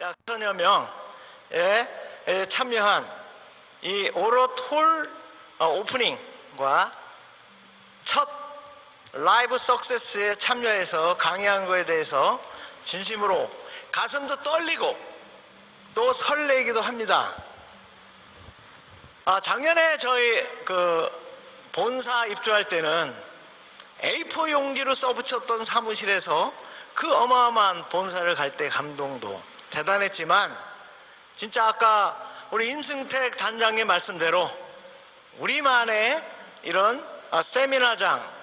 약 1000여 명에 참여한 이 오롯홀 오프닝과 첫 라이브 석세스에 참여해서 강의한 거에 대해서 진심으로 가슴도 떨리고 또 설레기도 합니다. 작년에 저희 본사 입주할 때는 A4 용지로 써붙였던 사무실에서 그 어마어마한 본사를 갈 때 감동도 대단했지만, 진짜 아까 우리 임승택 단장님 말씀대로 우리만의 이런 세미나장,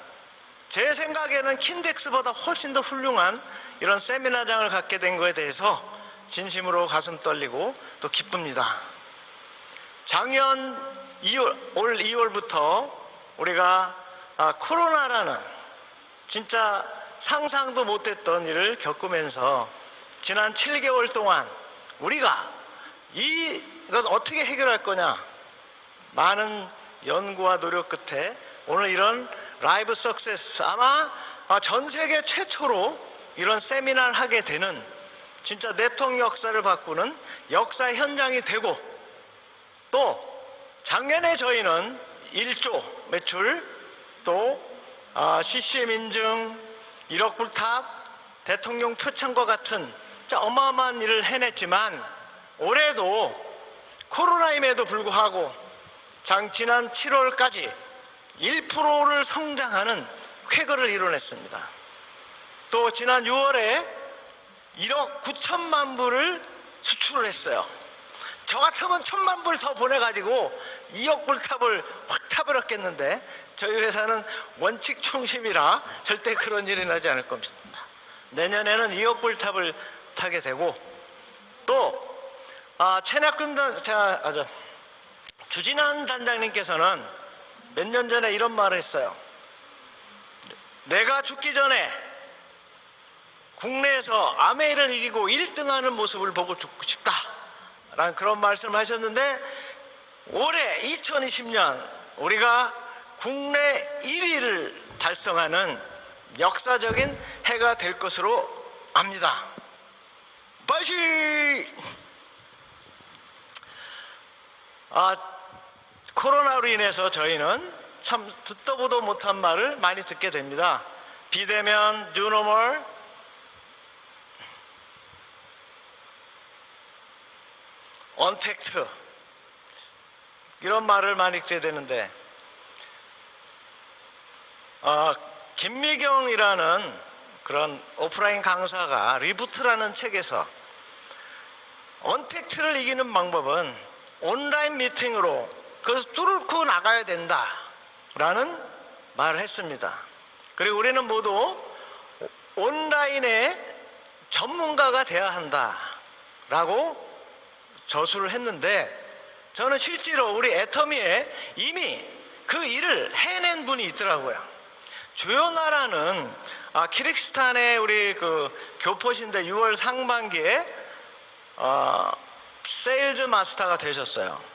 제 생각에는 킨덱스보다 훨씬 더 훌륭한 이런 세미나장을 갖게 된 것에 대해서 진심으로 가슴 떨리고 또 기쁩니다. 작년 올 2월부터 우리가 코로나라는 진짜 상상도 못했던 일을 겪으면서 지난 7개월 동안 우리가 이것을 어떻게 해결할 거냐, 많은 연구와 노력 끝에 오늘 이런 라이브 석세스, 아마 전 세계 최초로 이런 세미나를 하게 되는 진짜 네트워크 역사를 바꾸는 역사 현장이 되고, 또 작년에 저희는 1조 매출, 또 CCM 인증, 1억 불탑, 대통령 표창과 같은 진짜 어마어마한 일을 해냈지만, 올해도 코로나임에도 불구하고 지난 7월까지 1%를 성장하는 쾌거를 이뤄냈습니다. 또 지난 6월에 1억 9천만 불을 수출을 했어요. 저 같으면 1,000만 불 더 보내가지고 2억 불탑을 확 타버렸겠는데, 저희 회사는 원칙 중심이라 절대 그런 일이 나지 않을 겁니다. 내년에는 2억 불탑을 타게 되고, 또 주진환 단장님께서는 몇 년 전에 이런 말을 했어요. 내가 죽기 전에 국내에서 아메이를 이기고 1등하는 모습을 보고 죽고 싶다 라는 그런 말씀을 하셨는데, 올해 2020년 우리가 국내 1위를 달성하는 역사적인 해가 될 것으로 압니다. 빨리! 코로나로 인해서 저희는 참 듣도 보도 못한 말을 많이 듣게 됩니다. 비대면, 뉴 노멀, 언택트, 이런 말을 많이 듣게 되는데, 김미경이라는 그런 오프라인 강사가 리부트라는 책에서 언택트를 이기는 방법은 온라인 미팅으로 그것을 뚫고 나가야 된다 라는 말을 했습니다. 그리고 우리는 모두 온라인의 전문가가 되어야 한다 라고 저수를 했는데, 저는 실제로 우리 애터미에 이미 그 일을 해낸 분이 있더라고요. 조연아라는 키르기스탄의 우리 교포신데 6월 상반기에 세일즈 마스터가 되셨어요.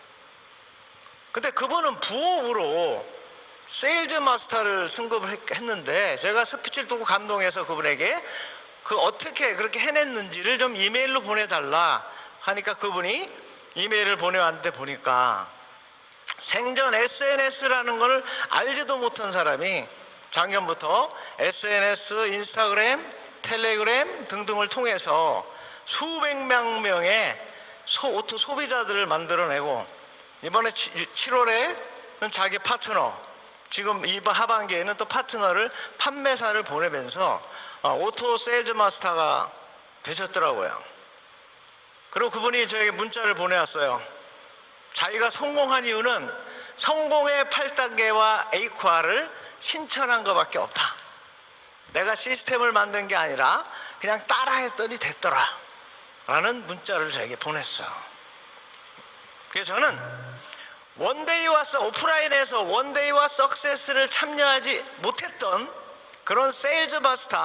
근데 그분은 부업으로 세일즈 마스터를 승급을 했는데, 제가 스피치를 듣고 감동해서 그분에게 어떻게 그렇게 해냈는지를 좀 이메일로 보내달라 하니까 그분이 이메일을 보내왔는데, 보니까 생전 SNS라는 걸 알지도 못한 사람이 작년부터 SNS, 인스타그램, 텔레그램 등등을 통해서 수백만 명의 오토 소비자들을 만들어내고, 이번에 7월에는 자기 파트너, 지금 이번 하반기에는 또 파트너를, 판매사를 보내면서 오토 세일즈 마스터가 되셨더라고요. 그리고 그분이 저에게 문자를 보내왔어요. 자기가 성공한 이유는 성공의 8단계와 A과를 신천한 것밖에 없다. 내가 시스템을 만든 게 아니라 그냥 따라했더니 됐더라 라는 문자를 저에게 보냈어요. 그래서 저는 오프라인에서 원데이와 석세스를 참여하지 못했던 그런 세일즈 마스터,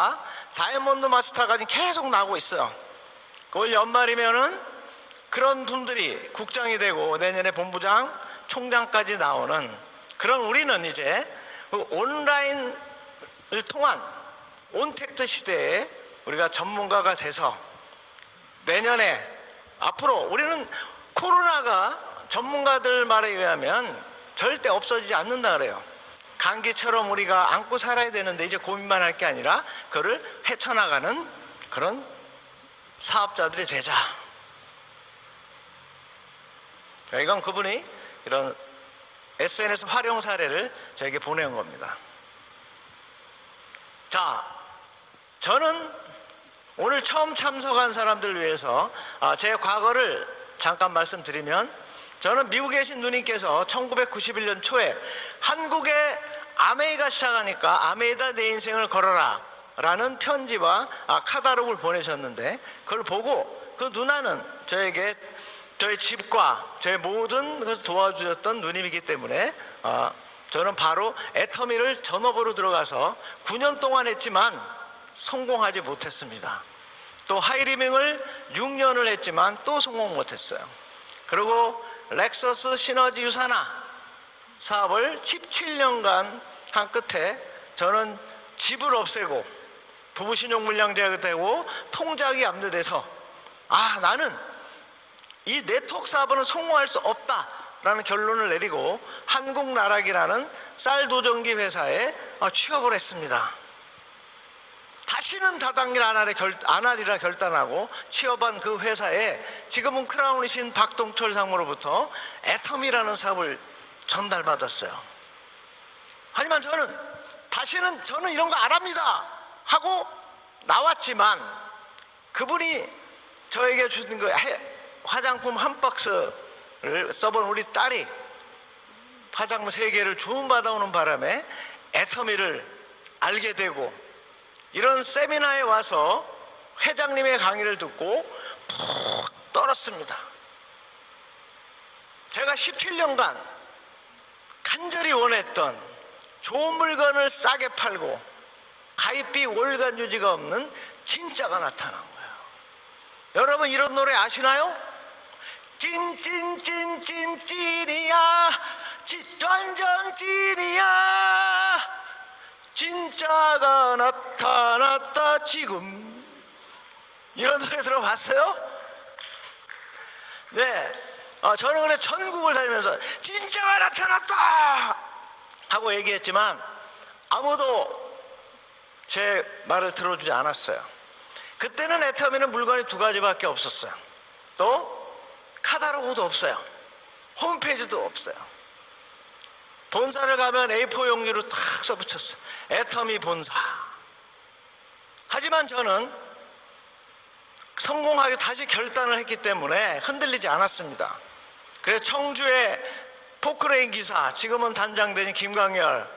다이아몬드 마스터가 지금 계속 나오고 있어요. 올 연말이면은 그런 분들이 국장이 되고 내년에 본부장, 총장까지 나오는 그런, 우리는 이제 온라인을 통한 온택트 시대에 우리가 전문가가 돼서 내년에 앞으로 우리는 코로나가 전문가들 말에 의하면 절대 없어지지 않는다 그래요. 감기처럼 우리가 안고 살아야 되는데 이제 고민만 할 게 아니라 그를 헤쳐나가는 그런 사업자들이 되자. 이건 그분이 이런 SNS 활용 사례를 저에게 보내온 겁니다. 자, 저는 오늘 처음 참석한 사람들을 위해서 제 과거를 잠깐 말씀드리면, 저는 미국에 계신 누님께서 1991년 초에 한국에 아메이가 시작하니까 아메이다 내 인생을 걸어라 라는 편지와 카탈로그를 보내셨는데, 그걸 보고 그 누나는 저에게 저의 집과 저의 모든 것을 도와주셨던 누님이기 때문에 저는 바로 애터미를 전업으로 들어가서 9년 동안 했지만 성공하지 못했습니다. 또 하이리밍을 6년을 했지만 또 성공 못했어요. 그리고 렉서스 시너지 유산화 사업을 17년간 한 끝에 저는 집을 없애고 부부신용불량자가 되고 통장이 압류돼서 나는 이 네트워크 사업은 성공할 수 없다라는 결론을 내리고 한국나락이라는 쌀도전기 회사에 취업을 했습니다. 다시는 다단계를 안 하리라 결단하고 취업한 그 회사에 지금은 크라운이신 박동철 상무로부터 애터미라는 사업을 전달받았어요. 하지만 저는 이런 거 안 합니다 하고 나왔지만, 그분이 저에게 주신 그 화장품 한 박스를 써본 우리 딸이 화장품 3개를 주문받아오는 바람에 애터미를 알게 되고, 이런 세미나에 와서 회장님의 강의를 듣고 푹 떨었습니다. 제가 17년간 간절히 원했던 좋은 물건을 싸게 팔고 가입비 월간 유지가 없는 진짜가 나타난 거예요. 여러분, 이런 노래 아시나요? 찐이야, 완전 찐이야, 진짜가 나타났다 지금. 이런 노래 들어봤어요? 네. 저는 그래 전국을 다니면서 진짜가 나타났다 하고 얘기했지만 아무도 제 말을 들어주지 않았어요. 그때는 애터미는 물건이 2가지밖에 없었어요. 또 카탈로그도 없어요. 홈페이지도 없어요. 본사를 가면 A4 용지로 탁 써붙였어요. 애터미 본사. 하지만 저는 성공하게 다시 결단을 했기 때문에 흔들리지 않았습니다. 그래서 청주의 포크레인 기사, 지금은 단장되는 김광열,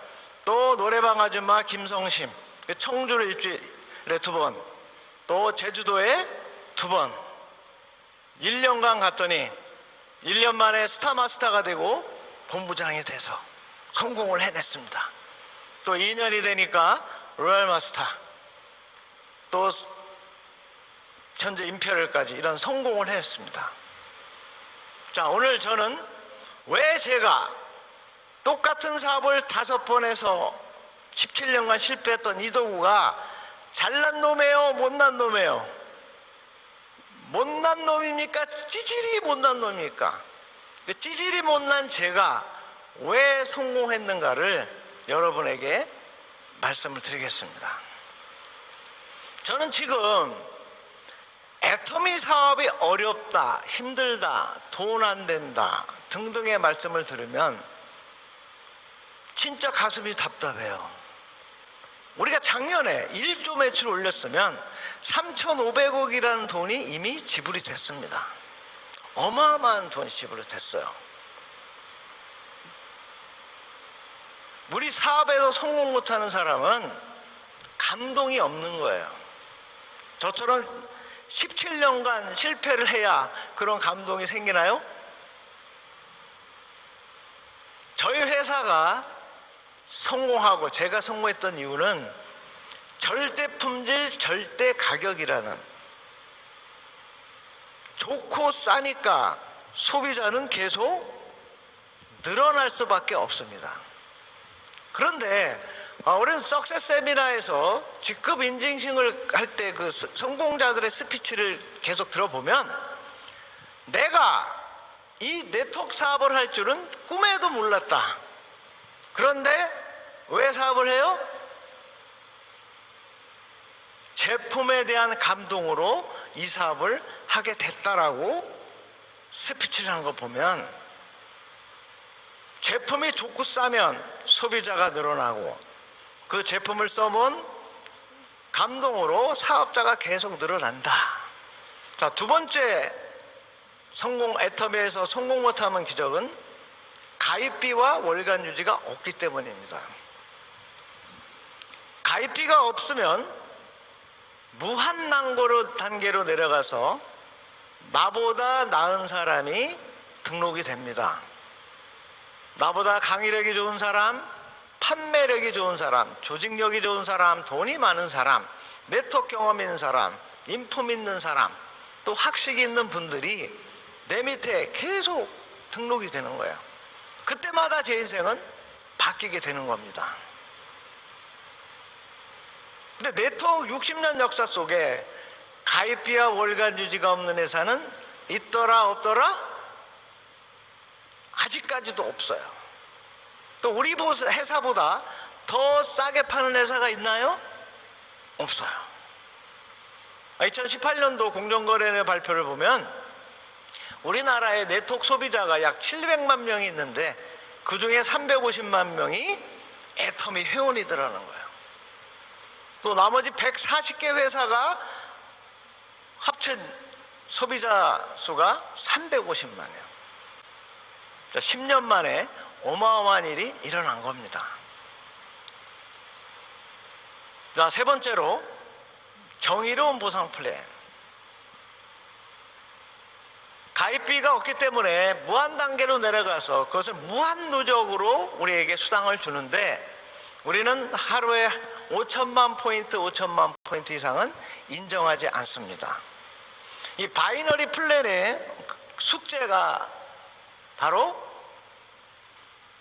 또 노래방 아줌마 김성심, 청주를 일주일에 2번, 또 제주도에 2번, 1년간 갔더니 1년 만에 스타마스터가 되고 본부장이 돼서 성공을 해냈습니다. 또 2년이 되니까 로얄마스터, 또 현재 임페리얼까지 이런 성공을 했습니다. 자, 오늘 저는 왜 제가 똑같은 사업을 5번 해서 17년간 실패했던 이도구가 잘난 놈이에요, 못난 놈이에요? 못난 놈입니까? 찌질이 못난 놈입니까? 찌질이 못난 제가 왜 성공했는가를 여러분에게 말씀을 드리겠습니다. 저는 지금 애터미 사업이 어렵다, 힘들다, 돈 안 된다 등등의 말씀을 들으면 진짜 가슴이 답답해요. 우리가 작년에 1조 매출 올렸으면 3,500억이라는 돈이 이미 지불이 됐습니다. 어마어마한 돈이 지불이 됐어요. 우리 사업에서 성공 못하는 사람은 감동이 없는 거예요. 저처럼 17년간 실패를 해야 그런 감동이 생기나요? 저희 회사가 성공하고 제가 성공했던 이유는 절대 품질, 절대 가격이라는, 좋고 싸니까 소비자는 계속 늘어날 수밖에 없습니다. 그런데 우리는 석세스 세미나에서 직급 인증식을 할 때 그 성공자들의 스피치를 계속 들어보면 내가 이 네트워크 사업을 할 줄은 꿈에도 몰랐다. 그런데 왜 사업을 해요? 제품에 대한 감동으로 이 사업을 하게 됐다라고 스피치를 한 거 보면, 제품이 좋고 싸면 소비자가 늘어나고 그 제품을 써본 감동으로 사업자가 계속 늘어난다. 자, 두 번째 애터미에서 성공 못하는 기적은 가입비와 월간 유지가 없기 때문입니다. 가입비가 없으면 무한낭고로 단계로 내려가서 나보다 나은 사람이 등록이 됩니다. 나보다 강의력이 좋은 사람, 판매력이 좋은 사람, 조직력이 좋은 사람, 돈이 많은 사람, 네트워크 경험 있는 사람, 인품 있는 사람, 또 학식이 있는 분들이 내 밑에 계속 등록이 되는 거예요. 그때마다 제 인생은 바뀌게 되는 겁니다. 근데 네트워크 60년 역사 속에 가입비와 월간 유지가 없는 회사는 있더라 없더라? 아직까지도 없어요. 또 우리 회사보다 더 싸게 파는 회사가 있나요? 없어요. 2018년도 공정거래위원회 발표를 보면 우리나라의 네트워크 소비자가 약 700만 명이 있는데 그 중에 350만 명이 애터미 회원이더라는 거예요. 또 나머지 140개 회사가 합친 소비자 수가 350만이에요. 10년 만에 어마어마한 일이 일어난 겁니다. 자, 세 번째로 정의로운 보상 플랜. 가입비가 없기 때문에 무한 단계로 내려가서 그것을 무한 누적으로 우리에게 수당을 주는데, 우리는 하루에 5천만 포인트 이상은 인정하지 않습니다. 이 바이너리 플랜의 숙제가 바로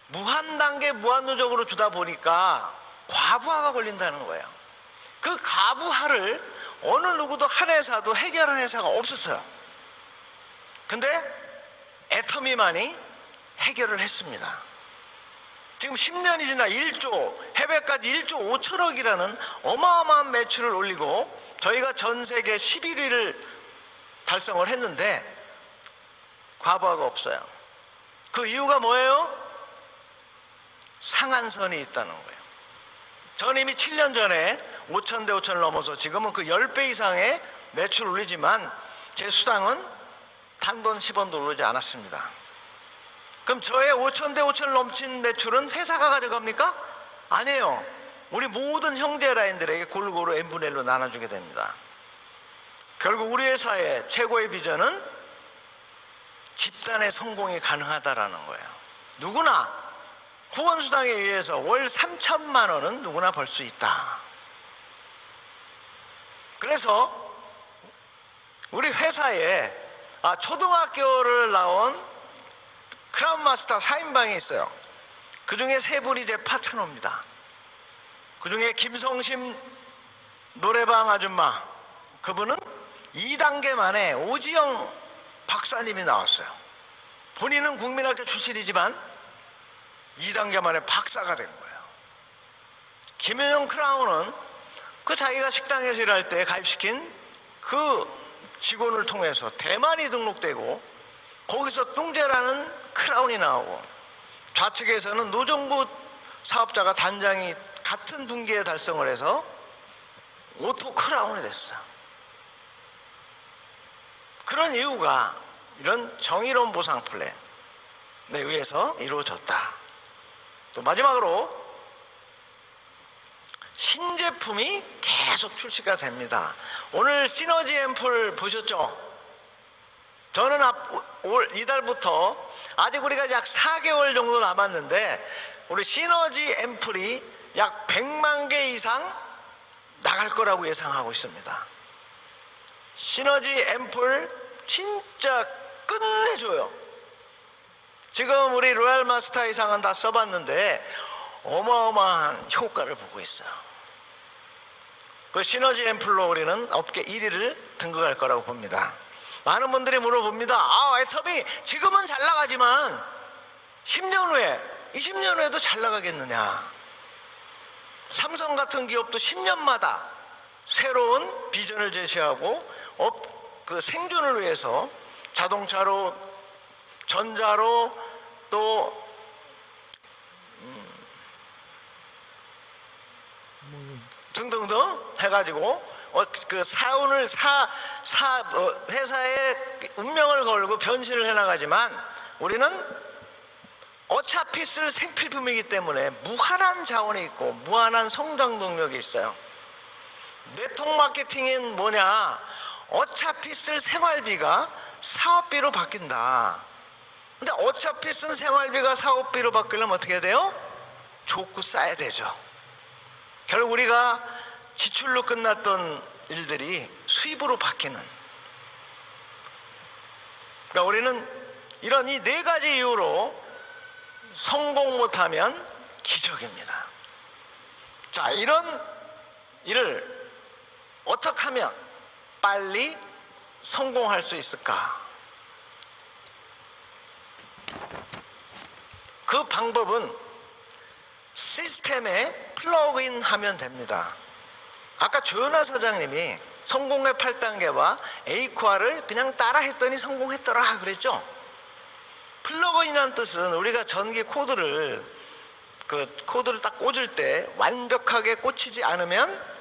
무한 단계 무한 누적으로 주다 보니까 과부하가 걸린다는 거예요. 그 과부하를 어느 누구도 한 회사도 해결하는 회사가 없었어요. 근데 애터미만이 해결을 했습니다. 지금 10년이 지나 1조, 해외까지 1조 5천억이라는 어마어마한 매출을 올리고 저희가 전 세계 11위를 달성을 했는데 과부하가 없어요. 그 이유가 뭐예요? 상한선이 있다는 거예요. 저는 이미 7년 전에 5천 대 5천을 넘어서 지금은 그 10배 이상의 매출을 올리지만 제 수당은 단돈 10원도 오르지 않았습니다. 그럼 저의 5천 대 5천을 넘친 매출은 회사가 가져갑니까? 아니에요. 우리 모든 형제 라인들에게 골고루 n분의 1로 나눠주게 됩니다. 결국 우리 회사의 최고의 비전은 집단의 성공이 가능하다라는 거예요. 누구나 후원수당에 의해서 월 3천만 원은 누구나 벌 수 있다. 그래서 우리 회사에 초등학교를 나온 크라운 마스터 4인방이 있어요. 그 중에 세 분이 제 파트너입니다. 그 중에 김성심 노래방 아줌마, 그분은 2단계 만에 오지영 박사님이 나왔어요. 본인은 국민학교 출신이지만 2단계 만에 박사가 된 거예요. 김현영 크라운은 그 자기가 식당에서 일할 때 가입시킨 그 직원을 통해서 대만이 등록되고 거기서 뚱제라는 크라운이 나오고, 좌측에서는 노정부 사업자가 단장이 같은 분기에 달성을 해서 오토 크라운이 됐어요. 그런 이유가 이런 정의로운 보상 플랜에 의해서 이루어졌다. 또 마지막으로 신제품이 계속 출시가 됩니다. 오늘 시너지 앰플 보셨죠? 저는 이달부터 아직 우리가 약 4개월 정도 남았는데 우리 시너지 앰플이 약 100만 개 이상 나갈 거라고 예상하고 있습니다. 시너지 앰플 진짜 끝내줘요. 지금 우리 로얄 마스터 이상은 다 써봤는데 어마어마한 효과를 보고 있어요. 그 시너지 앰플로 우리는 업계 1위를 등극할 거라고 봅니다. 많은 분들이 물어봅니다. 애터미 지금은 잘 나가지만 10년 후에 20년 후에도 잘 나가겠느냐. 삼성 같은 기업도 10년마다 새로운 비전을 제시하고 그 생존을 위해서 자동차로, 전자로, 또 등등등 해가지고 그 회사의 운명을 걸고 변신을 해나가지만 우리는 어차피 쓸 생필품이기 때문에 무한한 자원이 있고 무한한 성장 동력이 있어요. 네트워크 마케팅은 뭐냐? 어차피 쓸 생활비가 사업비로 바뀐다. 근데 어차피 쓴 생활비가 사업비로 바뀌려면 어떻게 해야 돼요? 좋고 싸야 되죠. 결국 우리가 지출로 끝났던 일들이 수입으로 바뀌는, 그러니까 우리는 이런 이 네 가지 이유로 성공 못하면 기적입니다. 자, 이런 일을 어떻게 하면 빨리 성공할 수 있을까? 그 방법은 시스템에 플러그인 하면 됩니다. 아까 조현아 사장님이 성공의 8단계와 에이코아를 그냥 따라 했더니 성공했더라 그랬죠? 플러그인이라는 뜻은 우리가 전기 코드를 딱 꽂을 때 완벽하게 꽂히지 않으면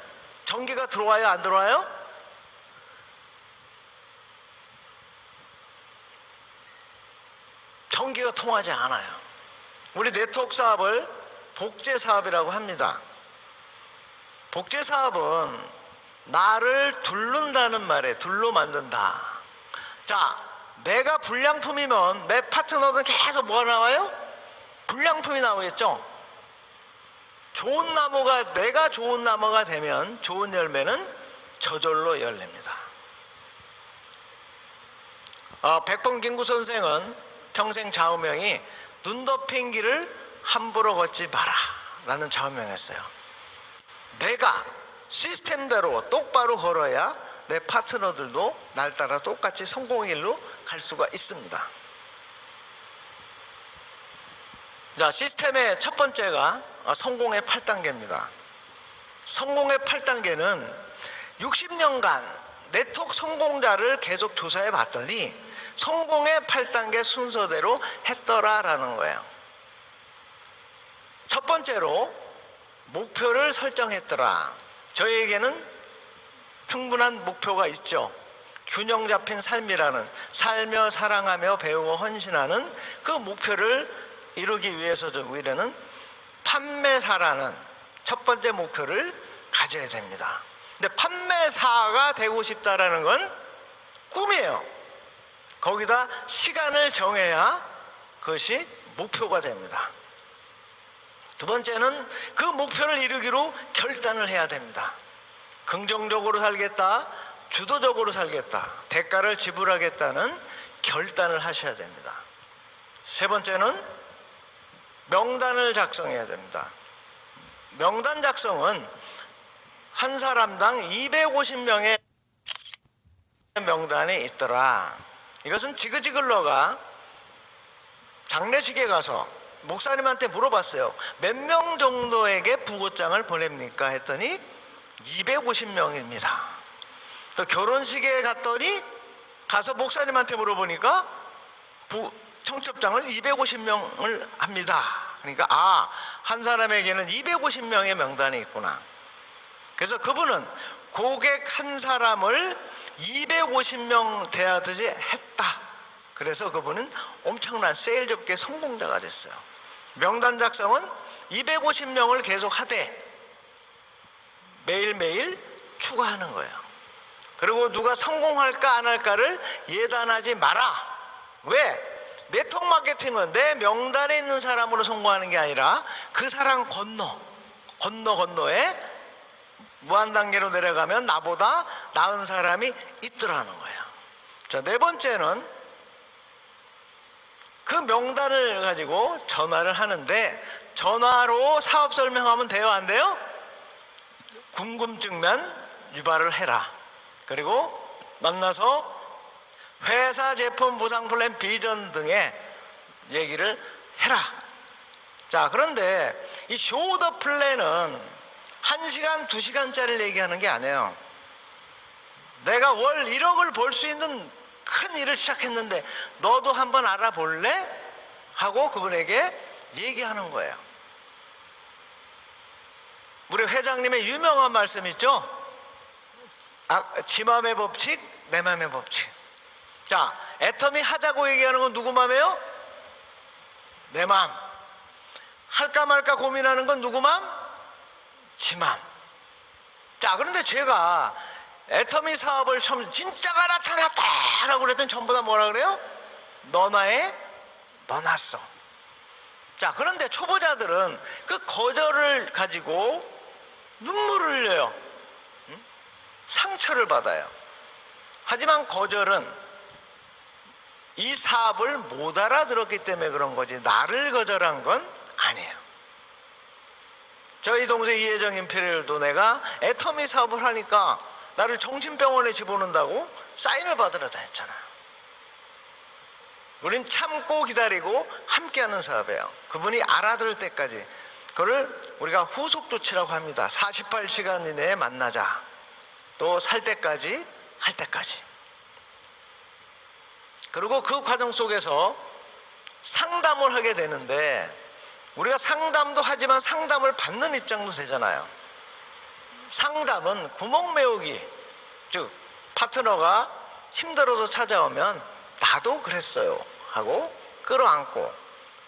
전기가 들어와요, 안 들어와요? 전기가 통하지 않아요. 우리 네트워크 사업을 복제 사업이라고 합니다. 복제 사업은 나를 둘른다는 말에 둘로 만든다. 자, 내가 불량품이면 내 파트너는 계속 뭐가 나와요? 불량품이 나오겠죠. 내가 좋은 나무가 되면 좋은 열매는 저절로 열립니다. 백범김구 선생은 평생 좌우명이 눈 덮인 길을 함부로 걷지 마라 라는 좌우명이었어요. 내가 시스템대로 똑바로 걸어야 내 파트너들도 날 따라 똑같이 성공의 길로 갈 수가 있습니다. 자, 시스템의 첫 번째가 성공의 8단계입니다. 성공의 8단계는 60년간 네트워크 성공자를 계속 조사해 봤더니 성공의 8단계 순서대로 했더라라는 거예요. 첫 번째로 목표를 설정했더라. 저희에게는 충분한 목표가 있죠. 균형 잡힌 삶이라는, 살며 사랑하며 배우고 헌신하는 그 목표를 이루기 위해서 우리는 판매사라는 첫 번째 목표를 가져야 됩니다. 근데 판매사가 되고 싶다라는 건 꿈이에요. 거기다 시간을 정해야 그것이 목표가 됩니다. 두 번째는 그 목표를 이루기로 결단을 해야 됩니다. 긍정적으로 살겠다, 주도적으로 살겠다, 대가를 지불하겠다는 결단을 하셔야 됩니다. 세 번째는 명단을 작성해야 됩니다. 명단 작성은 한 사람당 250명의 명단이 있더라. 이것은 지그지글러가 장례식에 가서 목사님한테 물어봤어요. 몇 명 정도에게 부고장을 보냅니까? 했더니 250명입니다. 또 결혼식에 갔더니 가서 목사님한테 물어보니까 청첩장을 250명을 합니다. 그러니까 한 사람에게는 250명의 명단이 있구나. 그래서 그분은 고객 한 사람을 250명 대하듯이 했다. 그래서 그분은 엄청난 세일 접계 성공자가 됐어요. 명단 작성은 250명을 계속 하되 매일매일 추가하는 거예요. 그리고 누가 성공할까 안 할까를 예단하지 마라. 왜? 네트워크 마케팅은 내 명단에 있는 사람으로 성공하는 게 아니라 그 사람 건너에 무한단계로 내려가면 나보다 나은 사람이 있더라는 거예요. 자, 네 번째는 그 명단을 가지고 전화를 하는데 전화로 사업 설명하면 돼요, 안 돼요? 궁금증만 유발을 해라. 그리고 만나서 회사 제품 보상 플랜 비전 등의 얘기를 해라. 자, 그런데 이 쇼더 플랜은 1시간, 2시간짜리를 얘기하는 게 아니에요. 내가 월 1억을 벌 수 있는 큰 일을 시작했는데 너도 한번 알아볼래? 하고 그분에게 얘기하는 거예요. 우리 회장님의 유명한 말씀 있죠? 지 맘의 법칙, 내 맘의 법칙. 자, 애터미 하자고 얘기하는 건 누구 맘이에요? 내 맘. 할까 말까 고민하는 건 누구 맘? 지 맘. 자, 그런데 제가 애터미 사업을 처음 진짜가 나타났다 라고 그랬더니 전부 다 뭐라 그래요? 너나에 너났어. 자, 그런데 초보자들은 그 거절을 가지고 눈물을 흘려요. 상처를 받아요. 하지만 거절은 이 사업을 못 알아들었기 때문에 그런 거지 나를 거절한 건 아니에요. 저희 동생 이혜정 임페리얼도 내가 애터미 사업을 하니까 나를 정신병원에 집어넣는다고 사인을 받으러 다녔잖아요. 우린 참고 기다리고 함께하는 사업이에요. 그분이 알아들을 때까지. 그걸 우리가 후속 조치라고 합니다. 48시간 이내에 만나자. 또 살 때까지 할 때까지. 그리고 그 과정 속에서 상담을 하게 되는데 우리가 상담도 하지만 상담을 받는 입장도 되잖아요. 상담은 구멍 메우기, 즉 파트너가 힘들어서 찾아오면 나도 그랬어요 하고 끌어안고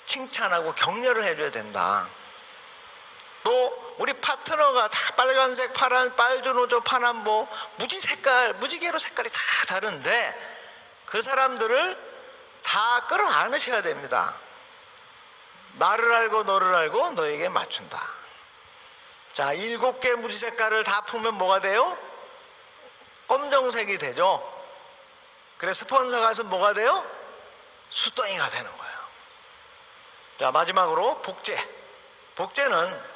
칭찬하고 격려를 해줘야 된다. 또 우리 파트너가 다 빨간색, 파란, 빨주노조, 파남보 무지개로 색깔이 다 다른데 그 사람들을 다 끌어안으셔야 됩니다. 나를 알고 너를 알고 너에게 맞춘다. 자, 7개 무지 색깔을 다 품으면 뭐가 돼요? 검정색이 되죠. 그래서 스폰서가 가서 뭐가 돼요? 수덩이가 되는 거예요. 자, 마지막으로 복제. 복제는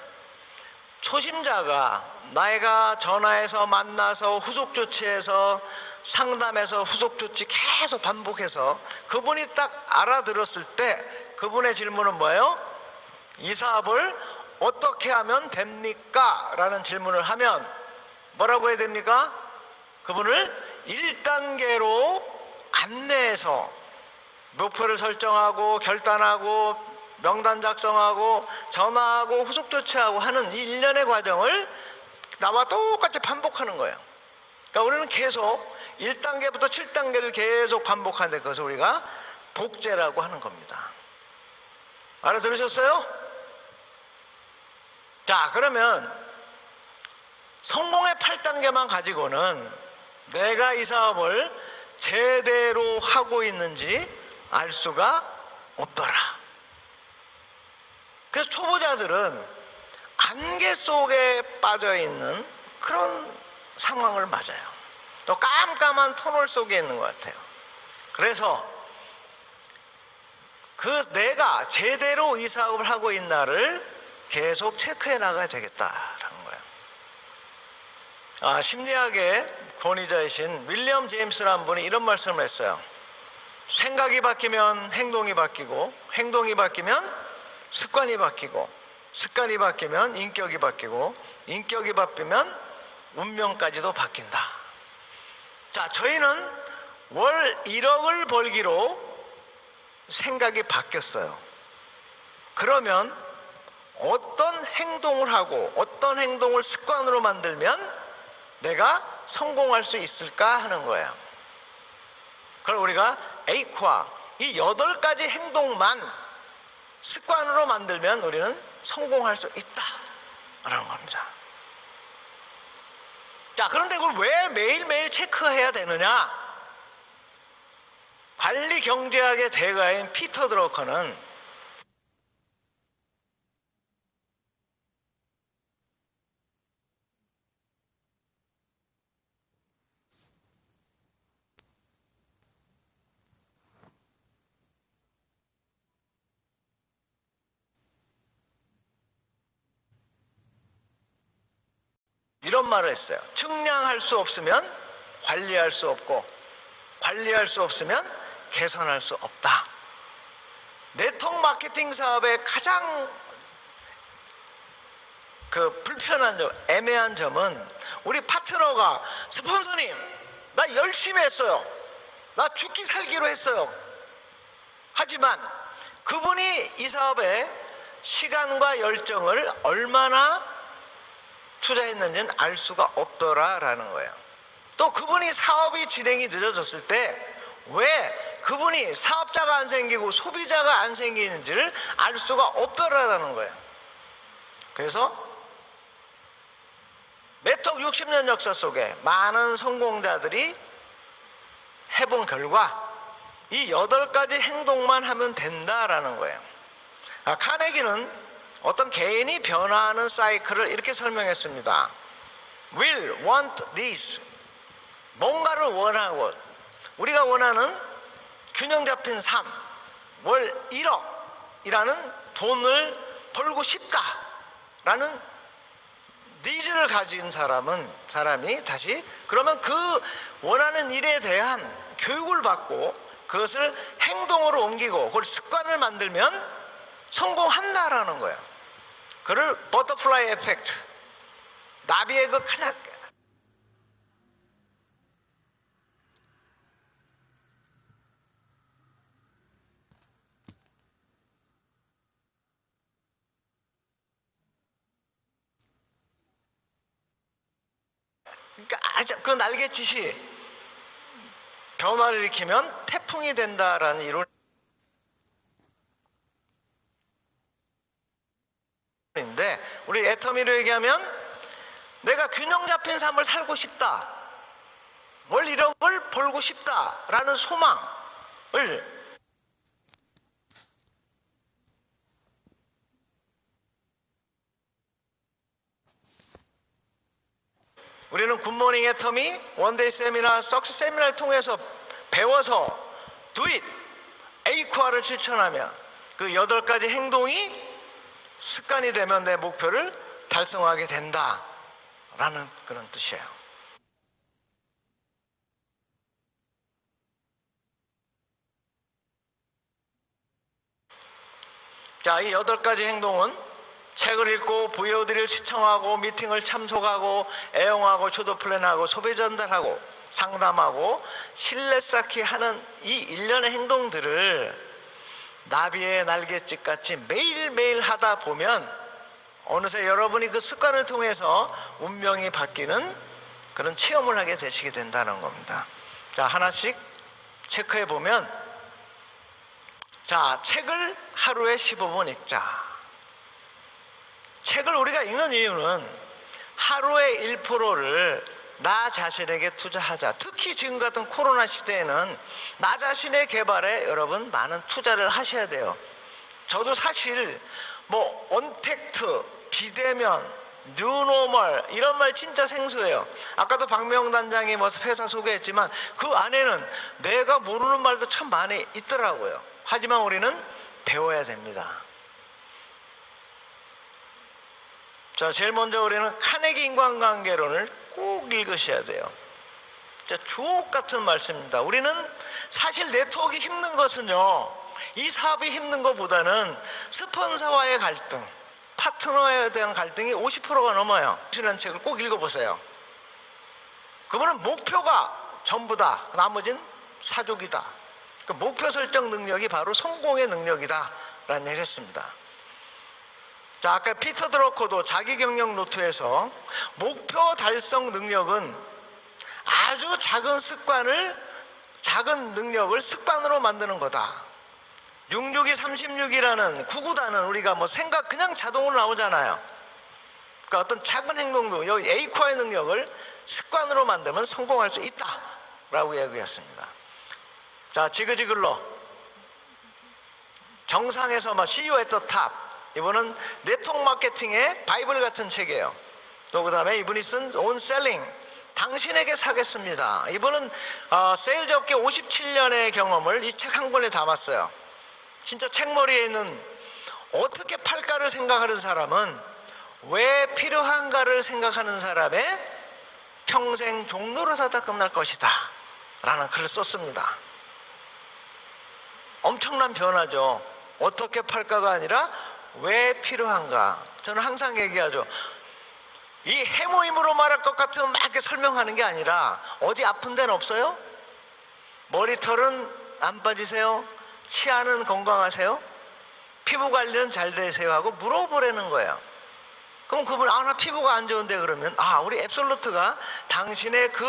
초심자가 나이가 전화해서 만나서 후속 조치해서 상담해서 후속 조치 계속 반복해서 그분이 딱 알아들었을 때 그분의 질문은 뭐예요? 이 사업을 어떻게 하면 됩니까? 라는 질문을 하면 뭐라고 해야 됩니까? 그분을 1단계로 안내해서 목표를 설정하고 결단하고 명단 작성하고 전화하고 후속 조치하고 하는 이 일련의 과정을 나와 똑같이 반복하는 거예요. 그러니까 우리는 계속 1단계부터 7단계를 계속 반복하는데 그것을 우리가 복제라고 하는 겁니다. 알아들으셨어요? 자, 그러면 성공의 8단계만 가지고는 내가 이 사업을 제대로 하고 있는지 알 수가 없더라. 그래서 초보자들은 안개 속에 빠져 있는 그런 상황을 맞아요. 또 깜깜한 터널 속에 있는 것 같아요. 그래서 내가 제대로 이 사업을 하고 있나를 계속 체크해 나가야 되겠다라는 거예요. 심리학의 권위자이신 윌리엄 제임스라는 분이 이런 말씀을 했어요. 생각이 바뀌면 행동이 바뀌고 행동이 바뀌면 습관이 바뀌고 습관이 바뀌면 인격이 바뀌고 인격이 바뀌면 운명까지도 바뀐다. 자, 저희는 월 1억을 벌기로 생각이 바뀌었어요. 그러면 어떤 행동을 하고 어떤 행동을 습관으로 만들면 내가 성공할 수 있을까 하는 거예요. 그걸 우리가 에이코아 이 8가지 행동만 습관으로 만들면 우리는 성공할 수 있다라는 겁니다. 자, 그런데 그걸 왜 매일매일 체크해야 되느냐? 관리 경제학의 대가인 피터 드러커는 이런 말을 했어요. 측량할 수 없으면 관리할 수 없고 관리할 수 없으면 개선할 수 없다. 네트워크 마케팅 사업의 가장 불편한 점, 애매한 점은 우리 파트너가 스폰서님 나 열심히 했어요. 나 죽기 살기로 했어요. 하지만 그분이 이 사업에 시간과 열정을 얼마나 투자했는지는 알 수가 없더라라는 거예요. 또 그분이 사업이 진행이 늦어졌을 때 왜 그분이 사업자가 안 생기고 소비자가 안 생기는지를 알 수가 없더라라는 거예요. 그래서 네트워크 60년 역사 속에 많은 성공자들이 해본 결과 이 8가지 행동만 하면 된다라는 거예요. 카네기는 어떤 개인이 변화하는 사이클을 이렇게 설명했습니다. Will, want this. 뭔가를 원하고 우리가 원하는 균형 잡힌 삶, 월 1억이라는 돈을 벌고 싶다라는 니즈를 가진 사람이 다시 그러면 그 원하는 일에 대한 교육을 받고 그것을 행동으로 옮기고 그걸 습관을 만들면 성공한다라는 거예요. 그를 버터플라이 에펙트, 나비의 그 가장 그 날갯짓이 변화를 일으키면 태풍이 된다라는 이론인데 우리 애터미로 얘기하면 내가 균형 잡힌 삶을 살고 싶다, 뭘 이런 걸 벌고 싶다라는 소망을 우리는 굿모닝 애터미, 원데이 세미나, 석스 세미나를 통해서 배워서 Do it, 에이코아를 실천하면 그 8가지 행동이 습관이 되면 내 목표를 달성하게 된다라는 그런 뜻이에요. 자, 이 8가지 행동은 책을 읽고 VOD를 시청하고 미팅을 참석하고 애용하고 쇼도 플랜하고 소비 전달하고 상담하고 신뢰 쌓기 하는 이 일련의 행동들을 나비의 날갯짓 같이 매일매일 하다 보면 어느새 여러분이 그 습관을 통해서 운명이 바뀌는 그런 체험을 하게 되시게 된다는 겁니다. 자, 하나씩 체크해 보면, 자, 책을 하루에 15분 읽자. 책을 우리가 읽는 이유는 하루의 1%를 나 자신에게 투자하자. 특히 지금 같은 코로나 시대에는 나 자신의 개발에 여러분 많은 투자를 하셔야 돼요. 저도 사실 뭐 언택트, 비대면, 뉴노멀 이런 말 진짜 생소해요. 아까도 박명 단장이 뭐 회사 소개했지만 그 안에는 내가 모르는 말도 참 많이 있더라고요. 하지만 우리는 배워야 됩니다. 자, 제일 먼저 우리는 카네기 인간관계론을 꼭 읽으셔야 돼요. 진짜 주옥 같은 말씀입니다. 우리는 사실 네트워크가 힘든 것은요, 이 사업이 힘든 것보다는 스폰서와의 갈등, 파트너에 대한 갈등이 50%가 넘어요. 이라는 책을 꼭 읽어보세요. 그분은 목표가 전부다. 나머지는 사족이다. 그 목표 설정 능력이 바로 성공의 능력이다 라는 얘기를 했습니다. 자, 아까 피터 드러커도 자기 경영 노트에서 목표 달성 능력은 아주 작은 능력을 습관으로 만드는 거다. 662 36이라는 99단은 우리가 뭐 생각 그냥 자동으로 나오잖아요. 그러니까 어떤 작은 행동도 여기 에이코아의 능력을 습관으로 만들면 성공할 수 있다 라고 이야기했습니다. 자, 지그지글로 정상에서 막 CEO at the top, 이분은 네트워크 마케팅의 바이블 같은 책이에요. 또 그 다음에 이분이 쓴 온 셀링, 당신에게 사겠습니다. 이분은 세일즈 업계 57년의 경험을 이 책 한 권에 담았어요. 진짜 책머리에 있는 어떻게 팔까를 생각하는 사람은 왜 필요한가를 생각하는 사람의 평생 종로로 사다 끝날 것이다 라는 글을 썼습니다. 엄청난 변화죠. 어떻게 팔까가 아니라 왜 필요한가. 저는 항상 얘기하죠. 이 해모임으로 말할 것 같으면 막 이렇게 설명하는 게 아니라 어디 아픈 데는 없어요? 머리털은 안 빠지세요? 치아는 건강하세요? 피부 관리는 잘 되세요? 하고 물어보라는 거예요. 그럼 그분 나 피부가 안 좋은데 그러면 우리 앱솔루트가 당신의 그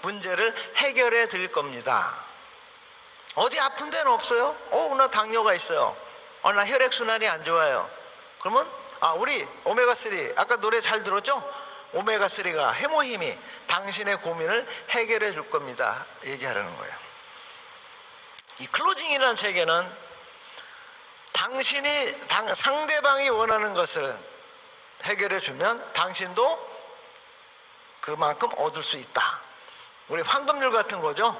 문제를 해결해 드릴 겁니다. 어디 아픈 데는 없어요? 나 당뇨가 있어요. 나 혈액순환이 안 좋아요. 그러면 우리 오메가3 아까 노래 잘 들었죠? 오메가3가 해모힘이 당신의 고민을 해결해 줄 겁니다. 얘기하려는 거예요. 이 클로징이라는 책에는 상대방이 원하는 것을 해결해 주면 당신도 그만큼 얻을 수 있다. 우리 황금률 같은 거죠.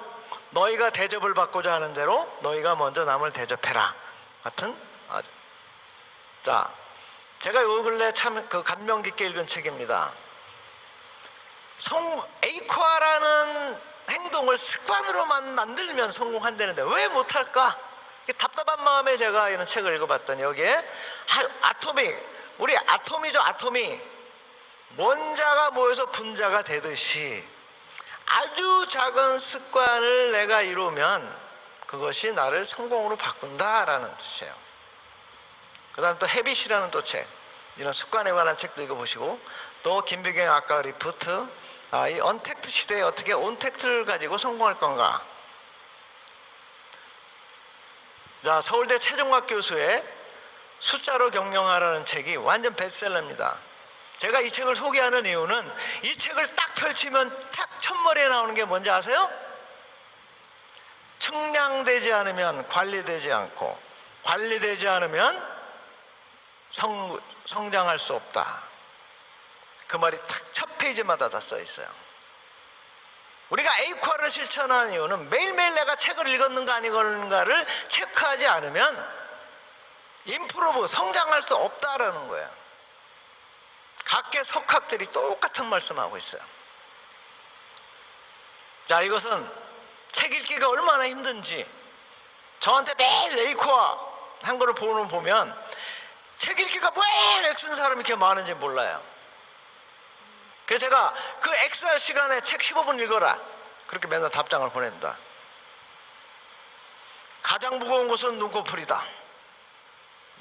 너희가 대접을 받고자 하는 대로 너희가 먼저 남을 대접해라 같은. 자, 제가 요 근래 참 감명 깊게 읽은 책입니다. 에이코아라는 행동을 습관으로만 만들면 성공한다는데 왜 못할까? 답답한 마음에 제가 이런 책을 읽어봤더니 여기에 우리 아톰이죠. 아톰이 원자가 모여서 분자가 되듯이 아주 작은 습관을 내가 이루면 그것이 나를 성공으로 바꾼다라는 뜻이에요. 그 다음 또 헤빗이라는 또 책, 이런 습관에 관한 책도 읽어보시고, 또 김비경의 아까 리프트, 이 언택트 시대에 어떻게 온택트를 가지고 성공할 건가. 자, 서울대 최종학 교수의 숫자로 경영하라는 책이 완전 베스트셀러입니다. 제가 이 책을 소개하는 이유는 이 책을 딱 펼치면 딱 첫머리에 나오는 게 뭔지 아세요? 측량되지 않으면 관리되지 않고, 관리되지 않으면 성장할 수 없다. 그 말이 딱 첫 페이지마다 다 써 있어요. 우리가 에이코아를 실천하는 이유는 매일매일 내가 책을 읽었는가 안 읽었는가를 체크하지 않으면 성장할 수 없다라는 거예요. 각계 석학들이 똑같은 말씀하고 있어요. 자, 이것은 책 읽기가 얼마나 힘든지, 저한테 매일 에이코아 한 거를 보면 책 읽기가 왜 애쓴 사람이 이렇게 많은지 몰라요. 그래서 제가 그 엑스할 시간에 책 15분 읽어라 그렇게 맨날 답장을 보냅니다. 가장 무거운 것은 눈꺼풀이다.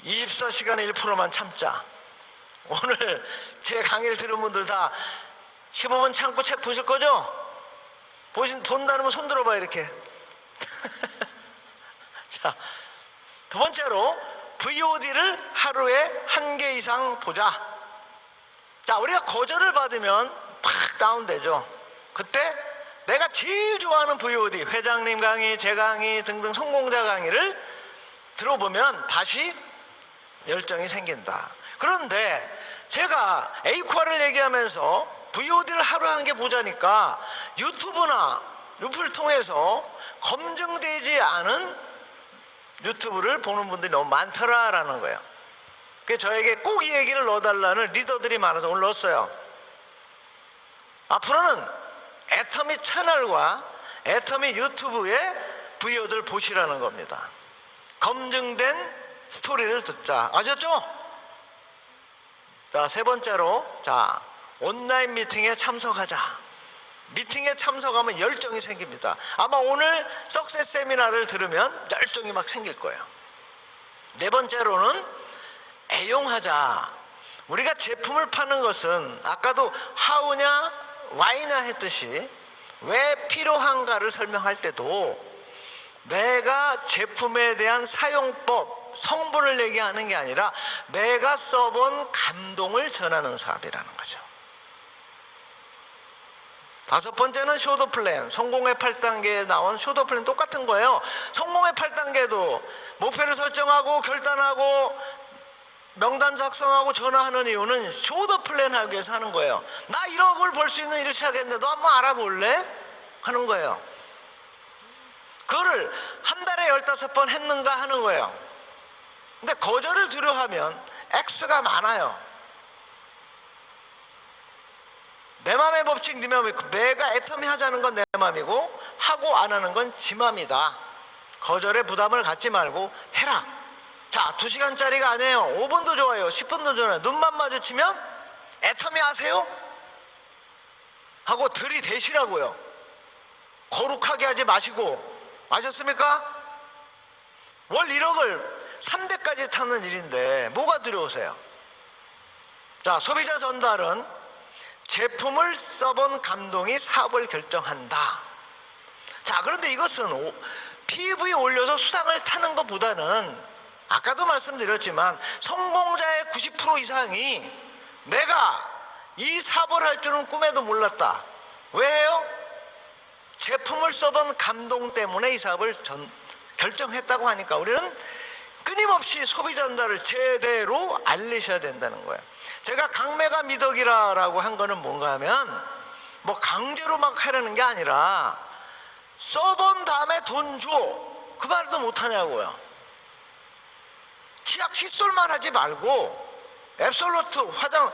24시간에 1%만 참자. 오늘 제 강의를 들은 분들 다 15분 참고 책 보실 거죠? 본다면 손 들어봐 이렇게. 자, 두 번째로 VOD를 하루에 1개 이상 보자. 자, 우리가 거절을 받으면 팍 다운되죠. 그때 내가 제일 좋아하는 VOD, 회장님 강의, 제 강의 등등 성공자 강의를 들어보면 다시 열정이 생긴다. 그런데 제가 에이코아를 얘기하면서 VOD를 하루에 1개 보자니까 유튜브나 루프를 통해서 검증되지 않은 유튜브를 보는 분들이 너무 많더라라는 거예요. 그래서 저에게 꼭 이 얘기를 넣어달라는 리더들이 많아서 오늘 넣었어요. 앞으로는 애터미 채널과 애터미 유튜브의 VOD를 보시라는 겁니다. 검증된 스토리를 듣자. 아셨죠? 자, 세 번째로, 온라인 미팅에 참석하자. 미팅에 참석하면 열정이 생깁니다. 아마 오늘 석세스 세미나를 들으면 열정이 막 생길 거예요. 네 번째로는 애용하자. 우리가 제품을 파는 것은 아까도 하우냐 와이냐 했듯이 왜 필요한가를 설명할 때도 내가 제품에 대한 사용법, 성분을 얘기하는 게 아니라 내가 써본 감동을 전하는 사업이라는 거죠. 다섯 번째는 쇼더 플랜. 성공의 8단계에 나온 쇼더 플랜 똑같은 거예요. 성공의 8단계도 목표를 설정하고 결단하고 명단 작성하고 전화하는 이유는 쇼더 플랜 하기 위해서 하는 거예요. 나 1억을 벌 수 있는 일을 시작했는데 너 한번 알아볼래? 하는 거예요. 그거를 한 달에 15번 했는가 하는 거예요. 근데 거절을 두려워하면 X가 많아요. 내 맘의 법칙 네 맘이고, 내가 애터미 하자는 건 내 맘이고 하고 안 하는 건 지 맘이다. 거절에 부담을 갖지 말고 해라. 자, 2시간짜리가 아니에요. 5분도 좋아요. 10분도 좋아요. 눈만 마주치면 애터미 하세요? 하고 들이대시라고요. 거룩하게 하지 마시고. 아셨습니까? 월 1억을 3대까지 타는 일인데 뭐가 두려우세요? 자, 소비자 전달은 제품을 써본 감동이 사업을 결정한다. 자, 그런데 이것은 PV 올려서 수당을 타는 것보다는 아까도 말씀드렸지만 성공자의 90% 이상이 내가 이 사업을 할 줄은 꿈에도 몰랐다. 왜요? 제품을 써본 감동 때문에 이 사업을 결정했다고 하니까 우리는 끊임없이 소비 전달을 제대로 알리셔야 된다는 거예요. 제가 강매가 미덕이라고 한 거는 뭔가 하면 뭐 강제로 막 하려는 게 아니라 써본 다음에 돈 줘. 그 말도 못하냐고요. 치약 칫솔만 하지 말고 앱솔루트, 화장,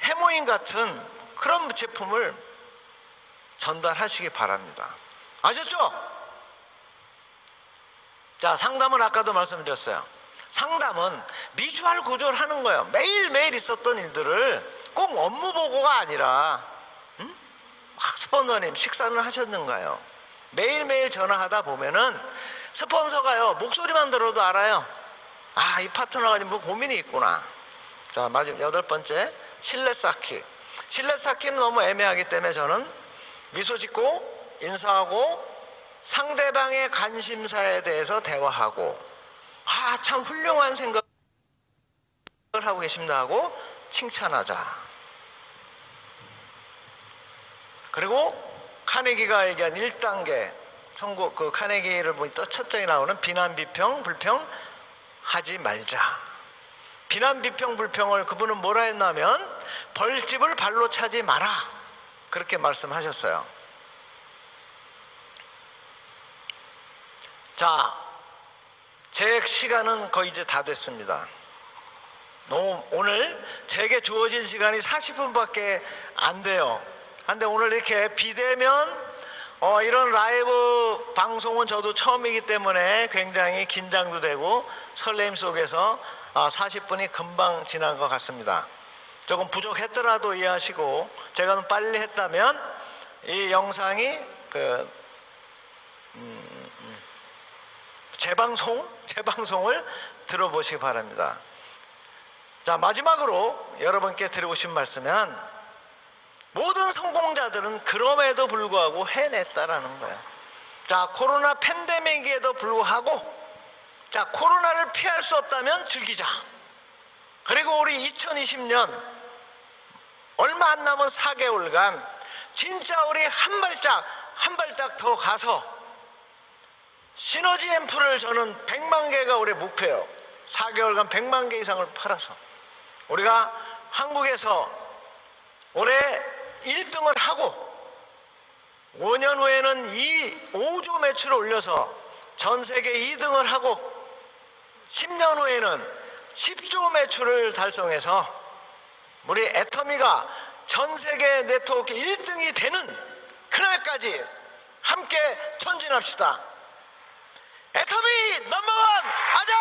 해모인 같은 그런 제품을 전달하시기 바랍니다. 아셨죠? 자, 상담은 아까도 말씀드렸어요. 상담은 미주알 고졸하는 거예요. 매일매일 있었던 일들을 꼭 업무 보고가 아니라 스폰서님 식사는 하셨는가요? 매일매일 전화하다 보면은 스폰서가요, 목소리만 들어도 알아요. 아, 이 파트너가 뭐 고민이 있구나. 자, 마지막 8번째, 신뢰 쌓기. 신뢰 쌓기는 너무 애매하기 때문에 저는 미소 짓고 인사하고 상대방의 관심사에 대해서 대화하고, 아, 참 훌륭한 생각을 하고 계십니다 하고 칭찬하자. 그리고 카네기가 얘기한 1단계 성공, 그 카네기를 보니 또 첫 장에 나오는 비난, 비평, 불평 하지 말자. 비난, 비평, 불평을 그분은 뭐라 했냐면 벌집을 발로 차지 마라. 그렇게 말씀하셨어요. 자, 제 시간은 거의 이제 다 됐습니다. 오늘 제게 주어진 시간이 40분밖에 안 돼요. 근데 오늘 이렇게 비대면 이런 라이브 방송은 저도 처음이기 때문에 굉장히 긴장도 되고 설렘 속에서 40분이 금방 지난 것 같습니다. 조금 부족했더라도 이해하시고, 제가 빨리 했다면 이 영상이 재방송을 들어보시기 바랍니다. 자, 마지막으로 여러분께 드리고 싶은 말씀은 모든 성공자들은 그럼에도 불구하고 해냈다라는 거예요. 자, 코로나 팬데믹에도 불구하고, 자, 코로나를 피할 수 없다면 즐기자. 그리고 우리 2020년 얼마 안 남은 4개월간 진짜 우리 한 발짝 더 가서 시너지 앰플을 저는 100만 개가 우리 목표예요. 4개월간 100만 개 이상을 팔아서 우리가 한국에서 올해 1등을 하고 5년 후에는 5조 매출을 올려서 전 세계 2등을 하고 10년 후에는 10조 매출을 달성해서 우리 애터미가 전 세계 네트워크 1등이 되는 그날까지 함께 전진합시다. 애터미 넘버원 하자!